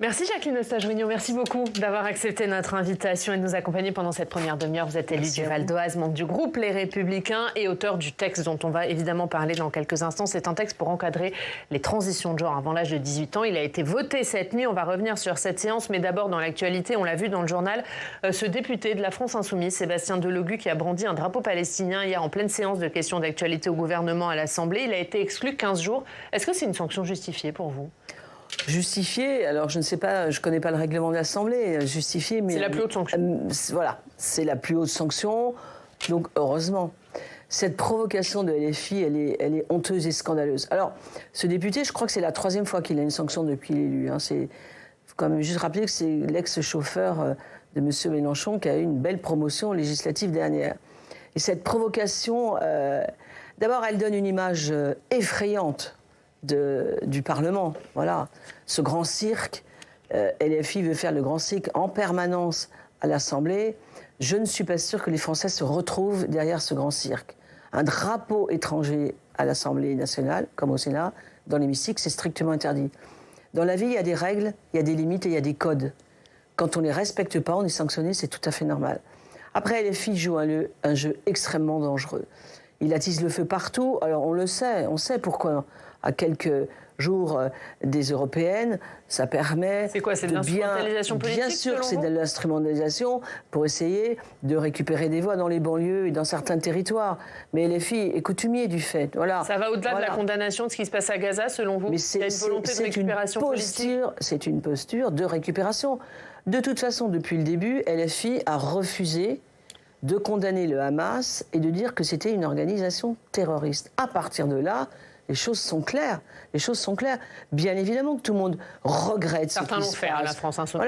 Merci Jacqueline Eustache-Grignon, merci beaucoup d'avoir accepté notre invitation et de nous accompagner pendant cette première demi-heure. Vous êtes élu du Val d'Oise, membre du groupe Les Républicains et auteur du texte dont on va évidemment parler dans quelques instants. C'est un texte pour encadrer les transitions de genre avant l'âge de 18 ans. Il a été voté cette nuit, on va revenir sur cette séance, mais d'abord dans l'actualité, on l'a vu dans le journal, ce député de la France Insoumise, Sébastien Delogu, qui a brandi un drapeau palestinien hier en pleine séance de questions d'actualité au gouvernement à l'Assemblée. Il a été exclu 15 jours. Est-ce que c'est une sanction justifiée pour vous ? Justifié, alors je ne sais pas, je ne connais pas le règlement de l'Assemblée, justifié, mais... C'est la plus haute sanction. Voilà, c'est la plus haute sanction, donc heureusement. Cette provocation de LFI, elle est honteuse et scandaleuse. Alors, ce député, je crois que c'est la 3e fois qu'il a une sanction depuis l'élu. Il faut quand même juste rappeler que c'est l'ex-chauffeur de M. Mélenchon qui a eu une belle promotion législative dernière. Et cette provocation, d'abord, elle donne une image effrayante du Parlement, voilà. Ce grand cirque, LFI veut faire le grand cirque en permanence à l'Assemblée. Je ne suis pas sûre que les Français se retrouvent derrière ce grand cirque. Un drapeau étranger à l'Assemblée nationale, comme au Sénat, dans l'hémicycle, c'est strictement interdit. Dans la vie, il y a des règles, il y a des limites et il y a des codes. Quand on ne les respecte pas, on est sanctionné, c'est tout à fait normal. Après, LFI joue un jeu extrêmement dangereux. Il attise le feu partout, alors on le sait, on sait pourquoi. À quelques jours des européennes, ça permet... C'est quoi, c'est de l'instrumentalisation politique? Bien sûr que c'est de l'instrumentalisation pour essayer de récupérer des voix dans les banlieues et dans certains territoires. Mais LFI est coutumier du fait. Voilà. Ça va au-delà de la condamnation de ce qui se passe à Gaza, selon vous? Mais il y a une volonté de récupération politique? C'est une posture de récupération. De toute façon, depuis le début, LFI a refusé de condamner le Hamas et de dire que c'était une organisation terroriste. À partir de là, les choses sont claires. Les choses sont claires. Bien évidemment que tout le monde regrette. Certains l'ont fait à la France Insoumise.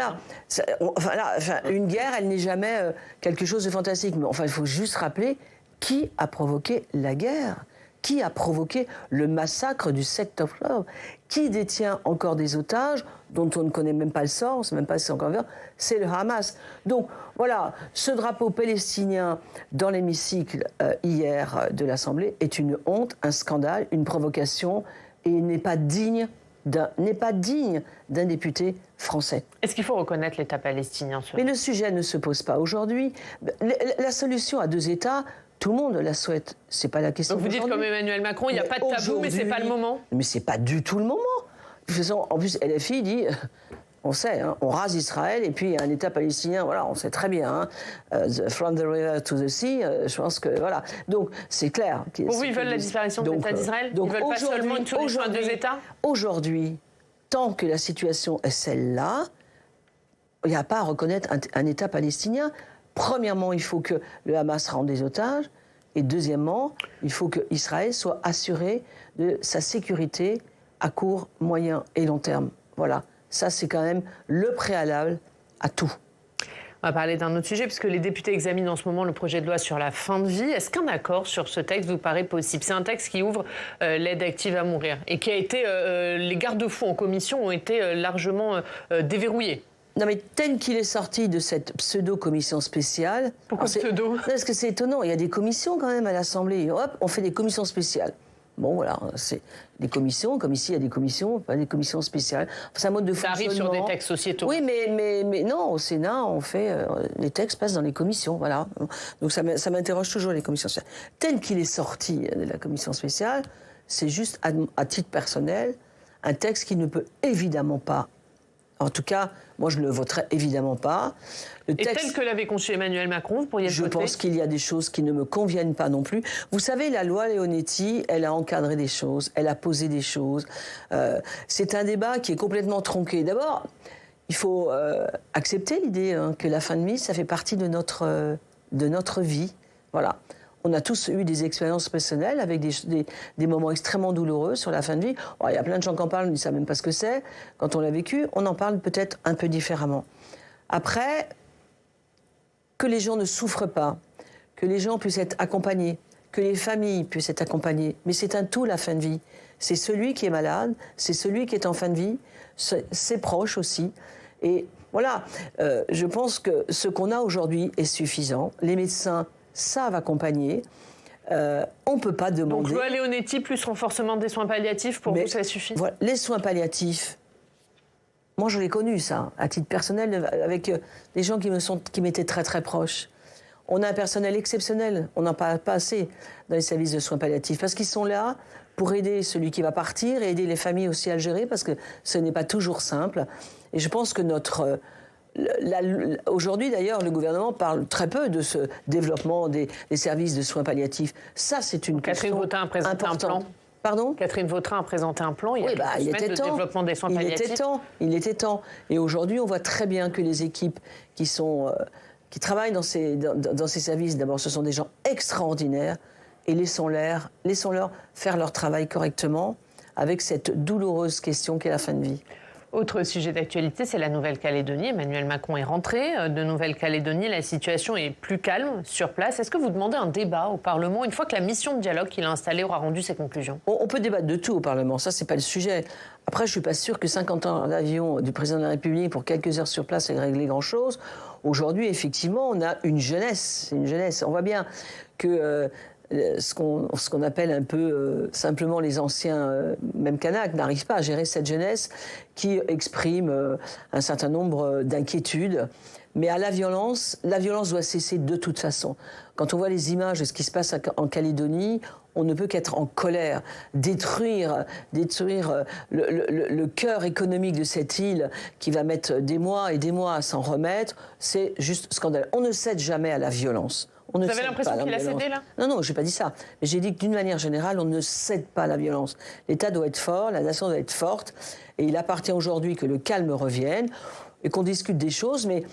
Voilà. Une guerre, elle n'est jamais quelque chose de fantastique. Mais enfin, il faut juste rappeler qui a provoqué la guerre. Qui a provoqué le massacre du 7 octobre? Qui détient encore des otages dont on ne connaît même pas le sort, on ne sait même pas si c'est encore vivant, c'est le Hamas. Donc voilà, ce drapeau palestinien dans l'hémicycle hier de l'Assemblée est une honte, un scandale, une provocation et n'est pas digne d'un député français. Est-ce qu'il faut reconnaître l'État palestinien? Mais le sujet ne se pose pas aujourd'hui. La solution à 2 États, tout le monde la souhaite. C'est pas la question. Donc vous dites comme Emmanuel Macron, il n'y a pas de tabou, mais c'est pas le moment. Mais c'est pas du tout le moment. De toute façon, en plus, LFI dit, on sait, hein, on rase Israël et puis il y a un État palestinien. Voilà, on sait très bien. Hein, from the river to the sea. Je pense que voilà. Donc c'est clair. Pour vous, ils veulent la disparition de l'État d'Israël. Ils veulent pas seulement une solution à 2 États. Aujourd'hui, tant que la situation est celle-là, il n'y a pas à reconnaître un État palestinien. Premièrement, il faut que le Hamas rende des otages. Et deuxièmement, il faut qu'Israël soit assuré de sa sécurité à court, moyen et long terme. Voilà. Ça, c'est quand même le préalable à tout. On va parler d'un autre sujet, puisque les députés examinent en ce moment le projet de loi sur la fin de vie. Est-ce qu'un accord sur ce texte vous paraît possible? C'est un texte qui ouvre l'aide active à mourir et qui a été... les garde-fous en commission ont été largement déverrouillés. Non, mais tel qu'il est sorti de cette pseudo-commission spéciale... Pourquoi pseudo? Parce que c'est étonnant, il y a des commissions quand même à l'Assemblée. Hop, on fait des commissions spéciales. Bon, voilà, c'est des commissions, comme ici il y a des commissions, pas des commissions spéciales. C'est un mode de fonctionnement. Ça arrive sur des textes sociétaux. Oui, mais non, au Sénat, on fait... les textes passent dans les commissions, voilà. Donc ça m'interroge toujours, les commissions spéciales. Tel qu'il est sorti de la commission spéciale, c'est juste, à titre personnel, un texte qui ne peut évidemment pas... En tout cas, moi, je ne le voterai évidemment pas. Et tel que l'avait conçu Emmanuel Macron, vous pourriez le voter? Je pense qu'il y a des choses qui ne me conviennent pas non plus. Vous savez, la loi Leonetti, elle a encadré des choses, elle a posé des choses. C'est un débat qui est complètement tronqué. D'abord, il faut accepter l'idée que la fin de vie, ça fait partie de notre vie. Voilà. On a tous eu des expériences personnelles avec des moments extrêmement douloureux sur la fin de vie. Il y a plein de gens qui en parlent, ils ne savent même pas ce que c'est. Quand on l'a vécu, on en parle peut-être un peu différemment. Après, que les gens ne souffrent pas, que les gens puissent être accompagnés, que les familles puissent être accompagnées. Mais c'est un tout, la fin de vie. C'est celui qui est malade, c'est celui qui est en fin de vie, ses proches aussi. Et voilà, je pense que ce qu'on a aujourd'hui est suffisant. Les médecins savent accompagner. On ne peut pas demander... Donc loi Leonetti plus renforcement des soins palliatifs, pour vous, ça suffit? Voilà, les soins palliatifs, Moi, je l'ai connu, ça, à titre personnel, avec des gens qui m'étaient très, très proches. On a un personnel exceptionnel. On n'en parle pas assez dans les services de soins palliatifs parce qu'ils sont là pour aider celui qui va partir et aider les familles aussi à le gérer parce que ce n'est pas toujours simple. Et je pense que aujourd'hui, d'ailleurs, le gouvernement parle très peu de ce développement des services de soins palliatifs. Ça, c'est une question importante. Catherine Vautrin a présenté un plan. Pardon ? Catherine Vautrin a présenté un plan il y a quelques semaines de développement des soins palliatifs. Il était temps. Et aujourd'hui, on voit très bien que les équipes qui travaillent dans ces services, d'abord, ce sont des gens extraordinaires. Et laissons-leur faire leur travail correctement avec cette douloureuse question qu'est la fin de vie. Autre sujet d'actualité, c'est la Nouvelle-Calédonie. Emmanuel Macron est rentré de Nouvelle-Calédonie. La situation est plus calme sur place. Est-ce que vous demandez un débat au Parlement une fois que la mission de dialogue qu'il a installée aura rendu ses conclusions ? On peut débattre de tout au Parlement, ça, c'est pas le sujet. Après, je suis pas sûre que 50 ans d'avion du président de la République pour quelques heures sur place ait réglé grand-chose. Aujourd'hui, effectivement, on a une jeunesse. On voit bien que ce qu'on appelle un peu simplement les anciens, même Canaques, n'arrivent pas à gérer cette jeunesse qui exprime un certain nombre d'inquiétudes. Mais à la violence doit cesser de toute façon. Quand on voit les images de ce qui se passe en Calédonie, on ne peut qu'être en colère. Détruire le cœur économique de cette île qui va mettre des mois et des mois à s'en remettre, c'est juste scandaleux. On ne cède jamais à la violence. Vous avez l'impression qu'il a cédé, là ? Non, je n'ai pas dit ça. Mais j'ai dit que d'une manière générale, on ne cède pas à la violence. L'État doit être fort, la nation doit être forte. Et il appartient aujourd'hui que le calme revienne et qu'on discute des choses. Mais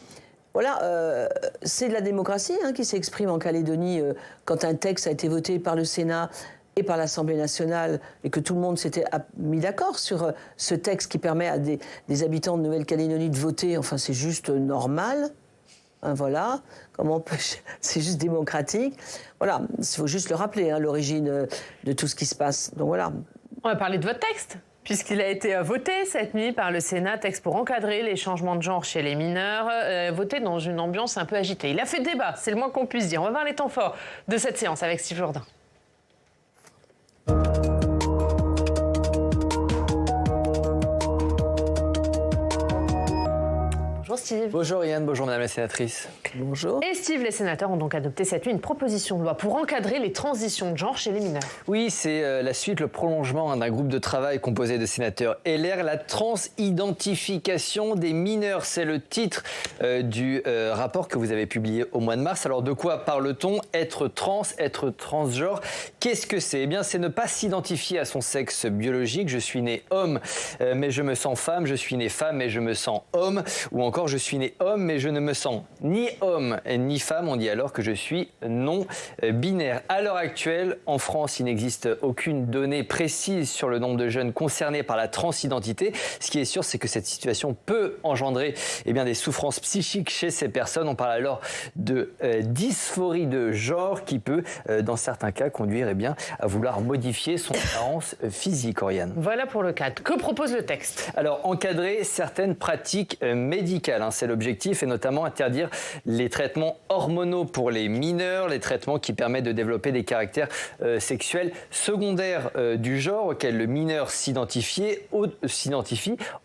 voilà, c'est de la démocratie qui s'exprime en Calédonie quand un texte a été voté par le Sénat et par l'Assemblée nationale et que tout le monde s'était mis d'accord sur ce texte qui permet à des habitants de Nouvelle-Calédonie de voter. Enfin, c'est juste normal. Voilà, c'est juste démocratique. Voilà, il faut juste le rappeler, l'origine de tout ce qui se passe. Donc voilà. On va parler de votre texte, puisqu'il a été voté cette nuit par le Sénat, texte pour encadrer les changements de genre chez les mineurs, voté dans une ambiance un peu agitée. Il a fait débat, c'est le moins qu'on puisse dire. On va voir les temps forts de cette séance avec Steve Jourdain. Bonjour Steve. Bonjour Yann, bonjour Madame la Sénatrice. Bonjour. Et Steve, les sénateurs ont donc adopté cette nuit une proposition de loi pour encadrer les transitions de genre chez les mineurs. Oui, c'est la suite, le prolongement d'un groupe de travail composé de sénateurs LR, la transidentification des mineurs. C'est le titre du rapport que vous avez publié au mois de mars. Alors de quoi parle-t-on ? Être trans, être transgenre, qu'est-ce que c'est ? Eh bien, c'est ne pas s'identifier à son sexe biologique. Je suis né homme, mais je me sens femme. Je suis né femme, mais je me sens homme. Ou encore, je suis né homme, mais je ne me sens ni homme ni femme. On dit alors que je suis non-binaire. À l'heure actuelle, en France, il n'existe aucune donnée précise sur le nombre de jeunes concernés par la transidentité. Ce qui est sûr, c'est que cette situation peut engendrer des souffrances psychiques chez ces personnes. On parle alors de dysphorie de genre qui peut, dans certains cas, conduire à vouloir modifier son apparence physique, Oriane. Voilà pour le cadre. Que propose le texte ? Alors, encadrer certaines pratiques médicales, c'est l'objectif, et notamment interdire les traitements hormonaux pour les mineurs, les traitements qui permettent de développer des caractères sexuels secondaires du genre auquel le mineur s'identifie.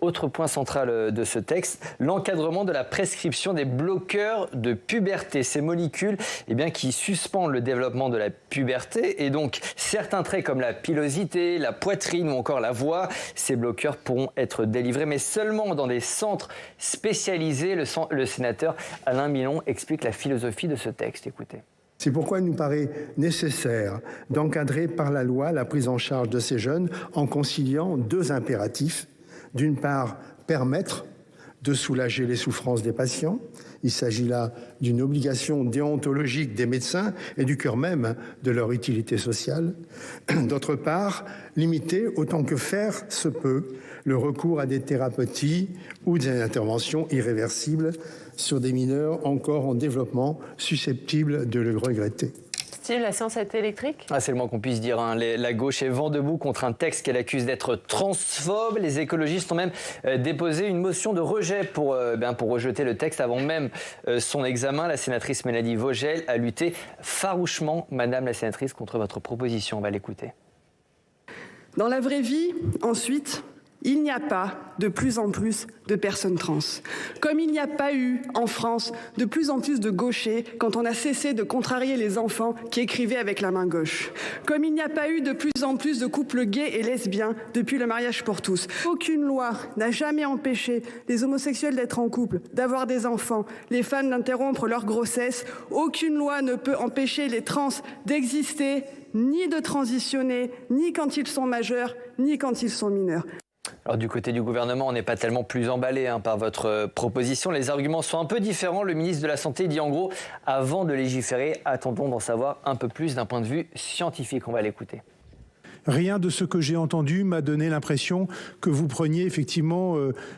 Autre point central de ce texte, l'encadrement de la prescription des bloqueurs de puberté, ces molécules qui suspendent le développement de la puberté et donc certains traits comme la pilosité, la poitrine ou encore la voix, ces bloqueurs pourront être délivrés mais seulement dans des centres spécialisés. Le sénateur Alain Milon explique la philosophie de ce texte. Écoutez. C'est pourquoi il nous paraît nécessaire d'encadrer par la loi la prise en charge de ces jeunes en conciliant deux impératifs. D'une part, permettre de soulager les souffrances des patients. Il s'agit là d'une obligation déontologique des médecins et du cœur même de leur utilité sociale. D'autre part, limiter autant que faire se peut le recours à des thérapeutiques ou des interventions irréversibles sur des mineurs encore en développement susceptibles de le regretter. Steve, la séance a été électrique ? C'est le moins qu'on puisse dire. La gauche est vent debout contre un texte qu'elle accuse d'être transphobe. Les écologistes ont même déposé une motion de rejet pour rejeter le texte avant même son examen. La sénatrice Mélanie Vogel a lutté farouchement, Madame la sénatrice, contre votre proposition. On va l'écouter. Dans la vraie vie, ensuite, il n'y a pas de plus en plus de personnes trans. Comme il n'y a pas eu, en France, de plus en plus de gauchers quand on a cessé de contrarier les enfants qui écrivaient avec la main gauche. Comme il n'y a pas eu de plus en plus de couples gays et lesbiens depuis le mariage pour tous. Aucune loi n'a jamais empêché les homosexuels d'être en couple, d'avoir des enfants, les femmes d'interrompre leur grossesse. Aucune loi ne peut empêcher les trans d'exister, ni de transitionner, ni quand ils sont majeurs, ni quand ils sont mineurs. Alors du côté du gouvernement, on n'est pas tellement plus emballé par votre proposition. Les arguments sont un peu différents. Le ministre de la Santé dit en gros, avant de légiférer, attendons d'en savoir un peu plus d'un point de vue scientifique. On va l'écouter. Rien de ce que j'ai entendu m'a donné l'impression que vous preniez effectivement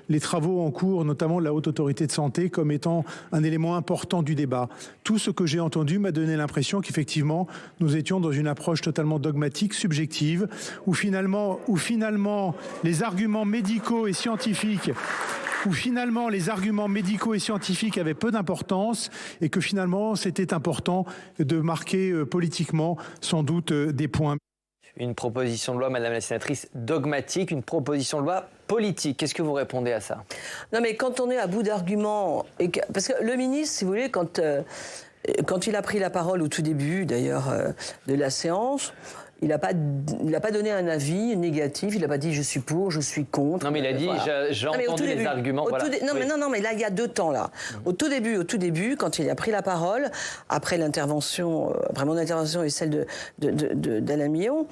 les travaux en cours, notamment de la Haute Autorité de Santé, comme étant un élément important du débat. Tout ce que j'ai entendu m'a donné l'impression qu'effectivement, nous étions dans une approche totalement dogmatique, subjective, où finalement les arguments médicaux et scientifiques avaient peu d'importance et que finalement, c'était important de marquer politiquement sans doute des points. Une proposition de loi, Madame la sénatrice, dogmatique, une proposition de loi politique. Qu'est-ce que vous répondez à ça? Non, mais quand on est à bout d'arguments, parce que le ministre, si vous voulez, quand il a pris la parole au tout début, d'ailleurs, de la séance, il n'a pas donné un avis négatif, il n'a pas dit je suis pour, je suis contre. Non, mais il a dit j'ai entendu les arguments. Voilà. Mais là, il y a 2 temps, là. Au tout début, quand il a pris la parole, après mon intervention et celle d'Alain Milon,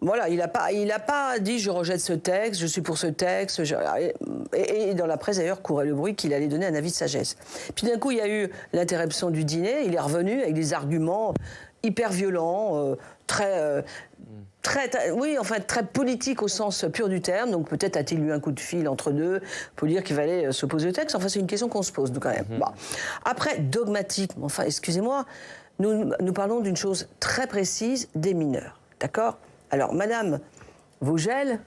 voilà, il n'a pas dit je rejette ce texte, je suis pour ce texte. Et dans la presse, d'ailleurs, courait le bruit qu'il allait donner un avis de sagesse. Puis d'un coup, il y a eu l'interruption du dîner, il est revenu avec des arguments hyper violents, très politique au sens pur du terme. Donc peut-être a-t-il eu un coup de fil entre deux pour dire qu'il fallait s'opposer au texte. Enfin, c'est une question qu'on se pose, nous, quand même. Bon. Après, dogmatique, enfin, excusez-moi, nous parlons d'une chose très précise, des mineurs. D'accord? Alors, Madame Vogel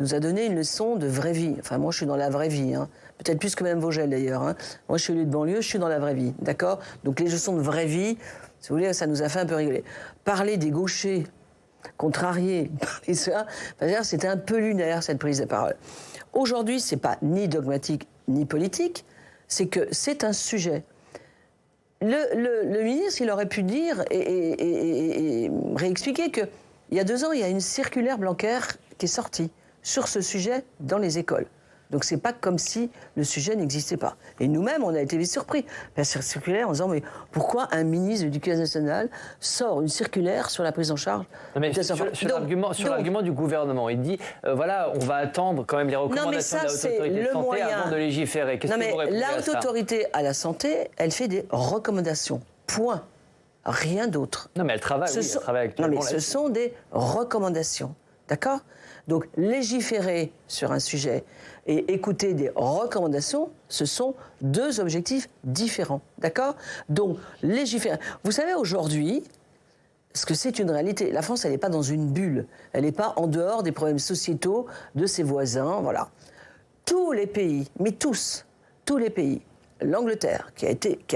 nous a donné une leçon de vraie vie. Enfin, moi, je suis dans la vraie vie. Peut-être plus que Madame Vogel, d'ailleurs. Moi, je suis élu de banlieue, je suis dans la vraie vie. D'accord? Donc, les leçons de vraie vie, si vous voulez, ça nous a fait un peu rigoler. Parler des gauchers contrariés, parler ça, c'était un peu lunaire, cette prise de parole. Aujourd'hui, c'est pas ni dogmatique ni politique, c'est que c'est un sujet. Le ministre, il aurait pu dire et réexpliquer qu'il y a 2 ans, il y a une circulaire Blanquer qui est sortie sur ce sujet dans les écoles. Donc c'est pas comme si le sujet n'existait pas. Et nous-mêmes, on a été vite surpris par cette circulaire en disant mais pourquoi un ministre de l'Éducation nationale sort une circulaire sur la prise en charge? Non, mais sur l'argument du gouvernement, il dit voilà, on va attendre quand même les recommandations de la Haute Autorité de Santé avant de légiférer. Qu'est-ce que vous répondez à ça? La Haute Autorité à la Santé, elle fait des recommandations. Point. Rien d'autre. Non, mais elle travaille, elle travaille actuellement. Non, mais ce sont des recommandations. D'accord? Donc, légiférer sur un sujet et écouter des recommandations, ce sont 2 objectifs différents. D'accord? Donc, légiférer. Vous savez, aujourd'hui, ce que c'est une réalité. La France, elle n'est pas dans une bulle. Elle n'est pas en dehors des problèmes sociétaux de ses voisins. Voilà. Tous les pays, mais tous les pays, l'Angleterre, qui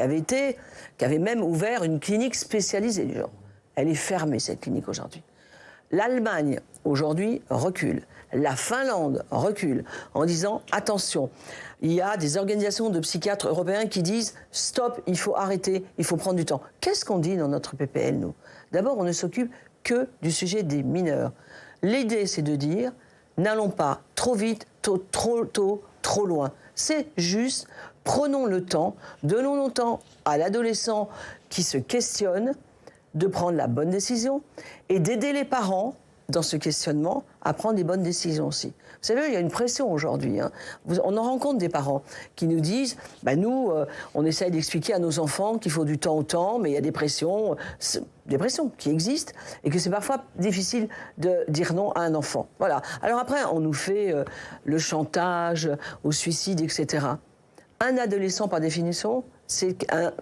avait même ouvert une clinique spécialisée du genre, elle est fermée, cette clinique, aujourd'hui. L'Allemagne, aujourd'hui, recule. La Finlande recule en disant « Attention, il y a des organisations de psychiatres européens qui disent « Stop, il faut arrêter, il faut prendre du temps ». Qu'est-ce qu'on dit dans notre PPL, nous? D'abord, on ne s'occupe que du sujet des mineurs. L'idée, c'est de dire « N'allons pas trop vite, trop tôt, trop loin ». C'est juste, prenons le temps, donnons le temps à l'adolescent qui se questionne de prendre la bonne décision et d'aider les parents dans ce questionnement à prendre des bonnes décisions aussi. Vous savez, il y a une pression aujourd'hui. On en rencontre des parents qui nous disent nous, on essaye d'expliquer à nos enfants qu'il faut du temps au temps, mais il y a des pressions qui existent et que c'est parfois difficile de dire non à un enfant. Voilà. Alors après, on nous fait le chantage au suicide, etc. Un adolescent, par définition, c'est un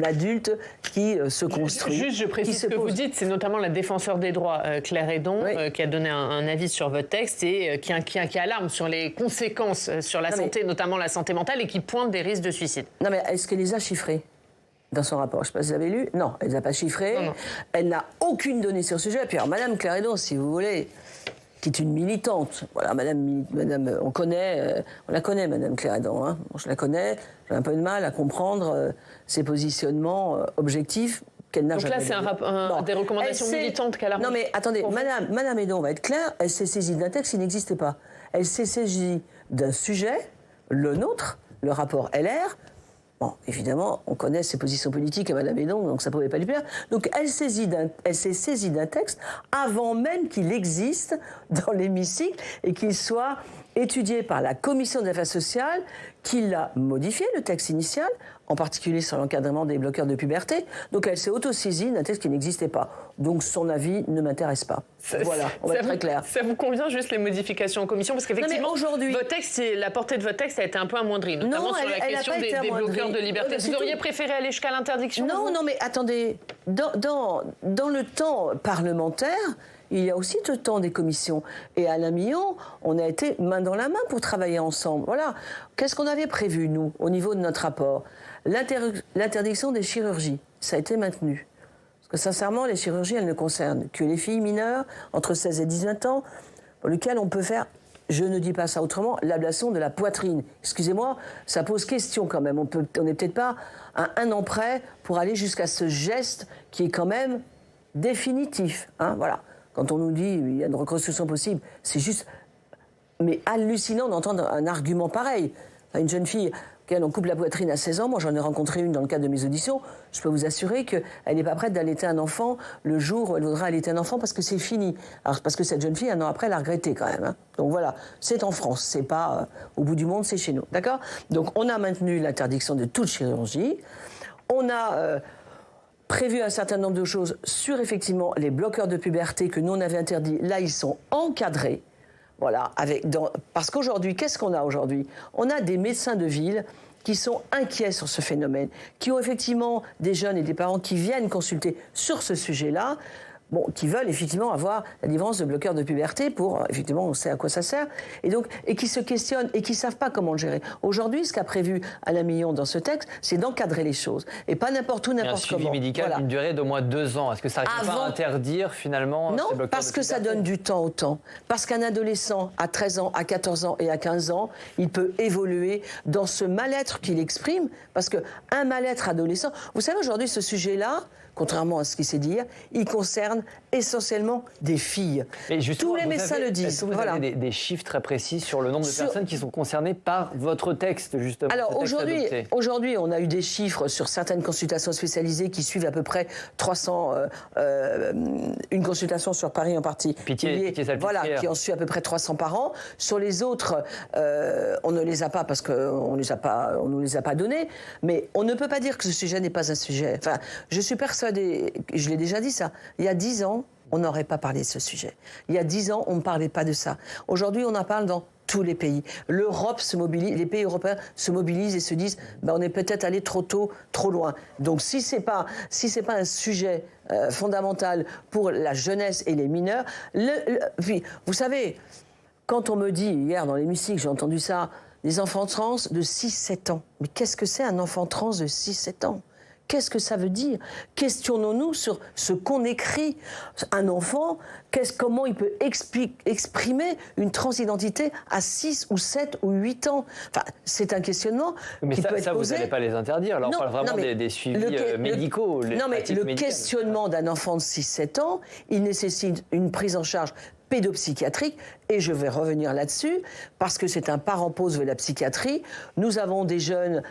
adulte qui se construit. Juste, je précise ce que vous dites, c'est notamment la défenseur des droits, Claire Hédon, qui a donné un avis sur votre texte et qui alarme sur les conséquences sur la santé, notamment la santé mentale, et qui pointe des risques de suicide. Non, mais est-ce qu'elle les a chiffrés dans son rapport? Je ne sais pas si vous avez lu. Non, elle ne les a pas chiffrés. Non. Elle n'a aucune donnée sur ce sujet. Puis alors, Madame Claire Hédon, si vous voulez, qui est une militante. Voilà, madame on la connaît, Madame Claire Hédon. Hein. Bon, je la connais, j'ai un peu de mal à comprendre ses positionnements objectifs qu'elle n'a jamais. Donc là, c'est des recommandations militantes qu'elle a. Non mais attendez, Madame Hédon, on va être clair, elle s'est saisie d'un texte qui n'existait pas. Elle s'est saisie d'un sujet, le nôtre, le rapport LR. Bon, évidemment, on connaît ses positions politiques à Madame Hédon, donc ça ne pouvait pas lui plaire. Donc elle s'est saisie d'un texte avant même qu'il existe dans l'hémicycle et qu'il soit étudié par la Commission des affaires sociales, qui l'a modifié, le texte initial, en particulier sur l'encadrement des bloqueurs de puberté. Donc elle s'est auto-saisie d'un texte qui n'existait pas. Donc son avis ne m'intéresse pas. Voilà, on va être très clair. Ça vous convient juste les modifications en commission? Parce qu'effectivement, la portée de votre texte a été un peu amoindrie, notamment sur la question des bloqueurs de liberté. Vous auriez préféré aller jusqu'à l'interdiction? Non, mais attendez, dans le temps parlementaire, il y a aussi le temps des commissions. Et Alain Millon, on a été main dans la main pour travailler ensemble. Voilà. Qu'est-ce qu'on avait prévu, nous, au niveau de notre rapport? L'interdiction des chirurgies, ça a été maintenu. Parce que sincèrement, les chirurgies, elles ne concernent que les filles mineures, entre 16 et 18 ans, pour lesquelles on peut faire, je ne dis pas ça autrement, l'ablation de la poitrine. Excusez-moi, ça pose question quand même. On n'est peut-être pas à un an près pour aller jusqu'à ce geste qui est quand même définitif. Hein, voilà. Quand on nous dit qu'il y a une reconstruction possible, c'est juste mais hallucinant d'entendre un argument pareil. Une jeune fille auquel on coupe la poitrine à 16 ans, moi j'en ai rencontré une dans le cadre de mes auditions, je peux vous assurer qu'elle n'est pas prête d'allaiter un enfant le jour où elle voudra allaiter un enfant parce que c'est fini. Alors, parce que cette jeune fille, un an après, elle a regretté quand même. Hein. Donc voilà, c'est en France, c'est pas au bout du monde, c'est chez nous. D'accord? Donc on a maintenu l'interdiction de toute chirurgie. On a prévu un certain nombre de choses sur effectivement les bloqueurs de puberté que nous on avait interdits. Là, ils sont encadrés. Voilà, parce qu'aujourd'hui, qu'est-ce qu'on a aujourd'hui? On a des médecins de ville qui sont inquiets sur ce phénomène, qui ont effectivement des jeunes et des parents qui viennent consulter sur ce sujet-là, qui veulent effectivement avoir la délivrance de bloqueurs de puberté pour, effectivement, on sait à quoi ça sert, et qui se questionnent et qui ne savent pas comment le gérer. Aujourd'hui, ce qu'a prévu Alain Millon dans ce texte, c'est d'encadrer les choses, et pas n'importe où, n'importe comment. Un suivi médical d'une durée d'au moins 2 ans. Est-ce que ça n'arrive pas à interdire, finalement, ces bloqueurs de puberté? Non, parce que ça donne du temps au temps. Parce qu'un adolescent, à 13 ans, à 14 ans et à 15 ans, il peut évoluer dans ce mal-être qu'il exprime, parce qu'un mal-être adolescent... Vous savez, aujourd'hui, ce sujet-là, contrairement à ce qui s'est dit hier, il concerne essentiellement des filles. Tous les médecins le disent. Est-ce que vous avez des chiffres très précis sur le nombre de personnes qui sont concernées par votre texte, justement? Alors aujourd'hui, on a eu des chiffres sur certaines consultations spécialisées qui suivent à peu près 300, une consultation sur Paris en particulier, qui en suit à peu près 300 par an. Sur les autres, on ne les a pas parce qu'on ne nous les a pas donnés, mais on ne peut pas dire que ce sujet n'est pas un sujet. Enfin, je suis persuadée, je l'ai déjà dit ça, il y a 10 ans, on n'aurait pas parlé de ce sujet. Il y a 10 ans, on ne parlait pas de ça. Aujourd'hui, on en parle dans tous les pays. L'Europe se mobilise, les pays européens se mobilisent et se disent on est peut-être allé trop tôt, trop loin. Donc si c'est pas un sujet fondamental pour la jeunesse et les mineurs, puis, vous savez, quand on me dit, hier dans l'hémicycle, j'ai entendu ça, des enfants trans de 6-7 ans. Mais qu'est-ce que c'est un enfant trans de 6-7 ans ? Qu'est-ce que ça veut dire? Questionnons-nous sur ce qu'on écrit. Un enfant, comment il peut exprimer une transidentité à 6 ou 7 ou 8 ans? Enfin, c'est un questionnement qui peut être posé. Vous n'allez pas les interdire. Là, on parle vraiment des suivis médicaux. Le questionnement d'un enfant de 6-7 ans, il nécessite une prise en charge pédopsychiatrique, et je vais revenir là-dessus, parce que c'est un parent pause de la psychiatrie. Nous avons des jeunes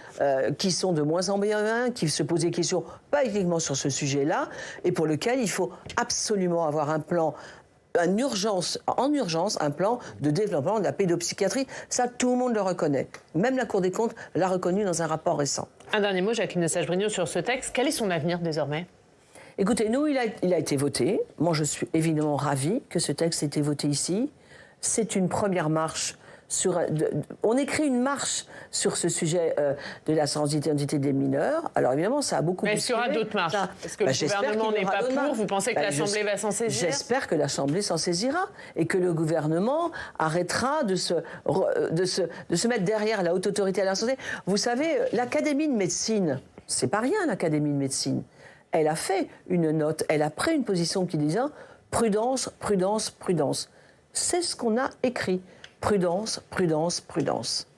qui sont de moins en moins, qui se posent des questions, pas uniquement sur ce sujet-là, et pour lequel il faut absolument avoir un plan, en urgence, un plan de développement de la pédopsychiatrie. Ça, tout le monde le reconnaît. Même la Cour des comptes l'a reconnu dans un rapport récent. Un dernier mot, Jacqueline Eustache-Brinio, sur ce texte. Quel est son avenir désormais ? Écoutez, nous, il a été voté. Moi, je suis évidemment ravie que ce texte ait été voté ici. C'est une première marche. On écrit une marche sur ce sujet de la transidentité des mineurs. Alors évidemment, ça a beaucoup... Mais est-ce qu'il y aura d'autres marches? Est-ce que le gouvernement n'est pas pour? Vous pensez que l'Assemblée va s'en saisir? J'espère que l'Assemblée s'en saisira et que le gouvernement arrêtera de se mettre derrière la haute autorité à la santé. Vous savez, l'Académie de médecine, c'est pas rien, l'Académie de médecine. Elle a fait une note, elle a pris une position qui disait prudence, prudence, prudence. C'est ce qu'on a écrit. Prudence, prudence, prudence.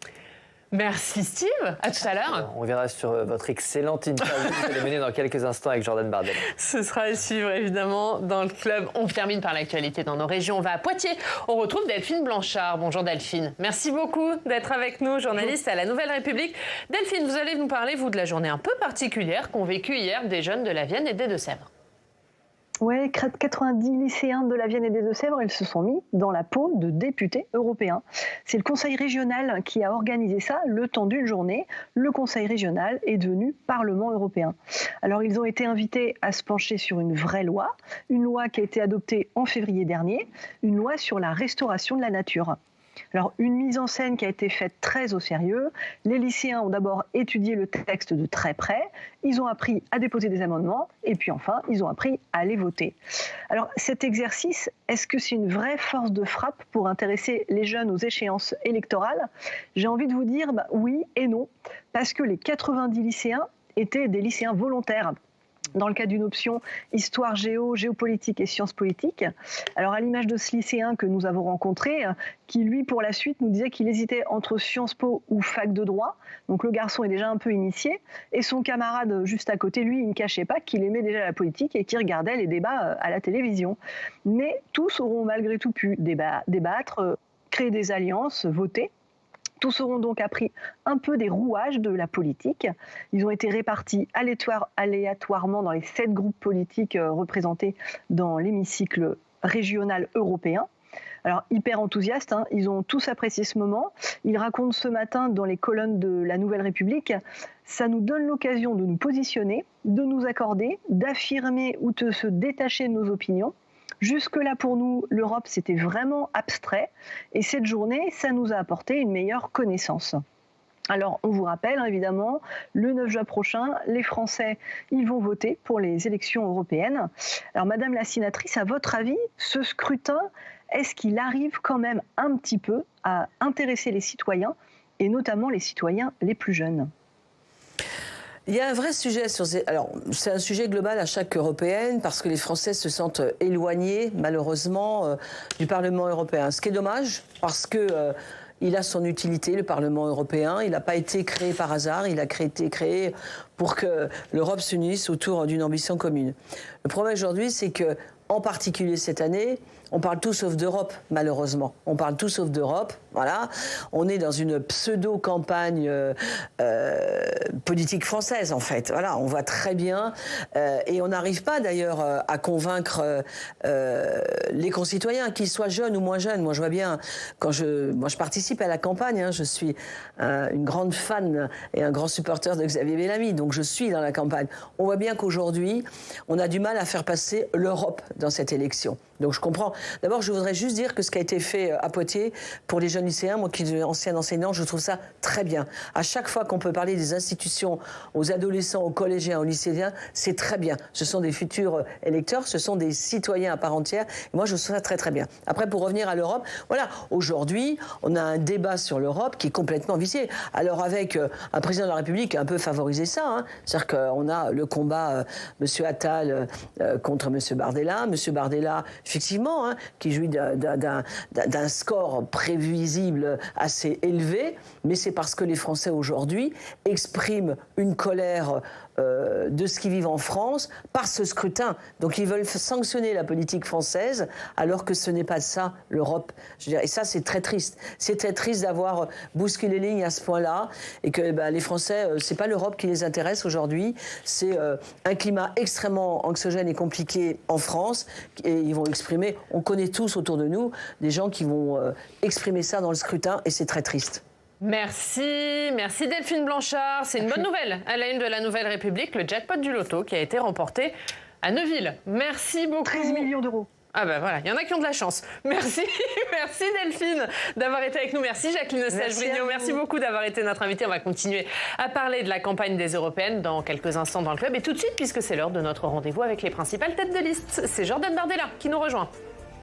Merci Steve, à tout à l'heure. On reviendra sur votre excellente interview que vous allez mener dans quelques instants avec Jordan Bardella. Ce sera à suivre évidemment dans le club. On termine par l'actualité dans nos régions. On va à Poitiers. On retrouve Delphine Blanchard. Bonjour Delphine. Merci beaucoup d'être avec nous, journaliste à la Nouvelle République. Delphine, vous allez nous parler, vous, de la journée un peu particulière qu'ont vécue hier des jeunes de la Vienne et des Deux-Sèvres. Oui, 90 lycéens de la Vienne et des Deux-Sèvres, ils se sont mis dans la peau de députés européens. C'est le conseil régional qui a organisé ça le temps d'une journée. Le conseil régional est devenu Parlement européen. Alors, ils ont été invités à se pencher sur une vraie loi, une loi qui a été adoptée en février dernier, une loi sur la restauration de la nature. Alors, une mise en scène qui a été faite très au sérieux. Les lycéens ont d'abord étudié le texte de très près, ils ont appris à déposer des amendements, et puis enfin, ils ont appris à les voter. Alors, cet exercice, est-ce que c'est une vraie force de frappe pour intéresser les jeunes aux échéances électorales? J'ai envie de vous dire oui et non, parce que les 90 lycéens étaient des lycéens volontaires, dans le cadre d'une option histoire géo, géopolitique et sciences politiques. Alors à l'image de ce lycéen que nous avons rencontré, qui lui pour la suite nous disait qu'il hésitait entre Sciences Po ou fac de droit, donc le garçon est déjà un peu initié, et son camarade juste à côté, lui, il ne cachait pas qu'il aimait déjà la politique et qu'il regardait les débats à la télévision. Mais tous auront malgré tout pu débattre, créer des alliances, voter. Tous auront donc appris un peu des rouages de la politique. Ils ont été répartis aléatoirement dans les 7 groupes politiques représentés dans l'hémicycle régional européen. Alors, hyper enthousiastes, ils ont tous apprécié ce moment. Ils racontent ce matin dans les colonnes de la Nouvelle République, ça nous donne l'occasion de nous positionner, de nous accorder, d'affirmer ou de se détacher de nos opinions. Jusque-là, pour nous, l'Europe, c'était vraiment abstrait. Et cette journée, ça nous a apporté une meilleure connaissance. Alors, on vous rappelle, évidemment, le 9 juin prochain, les Français, ils vont voter pour les élections européennes. Alors, Madame la sénatrice, à votre avis, ce scrutin, est-ce qu'il arrive quand même un petit peu à intéresser les citoyens, et notamment les citoyens les plus jeunes ? Il y a un vrai sujet sur ces... Alors, c'est un sujet global à chaque européenne parce que les Français se sentent éloignés, malheureusement, du Parlement européen. Ce qui est dommage parce que il a son utilité, le Parlement européen. Il n'a pas été créé par hasard. Il a été créé pour que l'Europe s'unisse autour d'une ambition commune. Le problème aujourd'hui, c'est que, en particulier cette année, on parle tout sauf d'Europe, malheureusement. On parle tout sauf d'Europe, voilà. On est dans une pseudo-campagne politique française, en fait. Voilà, on voit très bien. Et on n'arrive pas, d'ailleurs, à convaincre les concitoyens, qu'ils soient jeunes ou moins jeunes. Moi, je vois bien, moi, je participe à la campagne. Je suis une grande fan et un grand supporter de Xavier Bellamy. Donc, je suis dans la campagne. On voit bien qu'aujourd'hui, on a du mal à faire passer l'Europe dans cette élection. Donc je comprends. D'abord, je voudrais juste dire que ce qui a été fait à Poitiers pour les jeunes lycéens, moi qui suis ancien enseignant, je trouve ça très bien. À chaque fois qu'on peut parler des institutions aux adolescents, aux collégiens, aux lycéens, c'est très bien. Ce sont des futurs électeurs, ce sont des citoyens à part entière. Et moi, je trouve ça très très bien. Après, pour revenir à l'Europe, voilà, aujourd'hui, on a un débat sur l'Europe qui est complètement vicié. Alors avec un président de la République qui a un peu favorisé ça, c'est-à-dire qu'on a le combat M. Attal contre M. Bardella. M. Bardella, effectivement, qui jouit d'un score prévisible assez élevé, mais c'est parce que les Français aujourd'hui expriment une colère de ce qu'ils vivent en France par ce scrutin. Donc ils veulent sanctionner la politique française alors que ce n'est pas ça l'Europe. Je veux dire, et ça c'est très triste. C'est très triste d'avoir bousculé les lignes à ce point-là et que les Français, c'est pas l'Europe qui les intéresse aujourd'hui. C'est un climat extrêmement anxiogène et compliqué en France et ils vont exprimer, on connaît tous autour de nous des gens qui vont exprimer ça dans le scrutin et c'est très triste. Merci Delphine Blanchard. C'est une bonne nouvelle à la une de la Nouvelle République, le jackpot du loto qui a été remporté à Neuville. Merci beaucoup. 13 millions d'euros. Ah ben voilà, il y en a qui ont de la chance. Merci Delphine d'avoir été avec nous. Merci Jacqueline Eustache-Brinio. Merci beaucoup d'avoir été notre invitée. On va continuer à parler de la campagne des Européennes dans quelques instants dans le club. Et tout de suite, puisque c'est l'heure de notre rendez-vous avec les principales têtes de liste, c'est Jordan Bardella qui nous rejoint.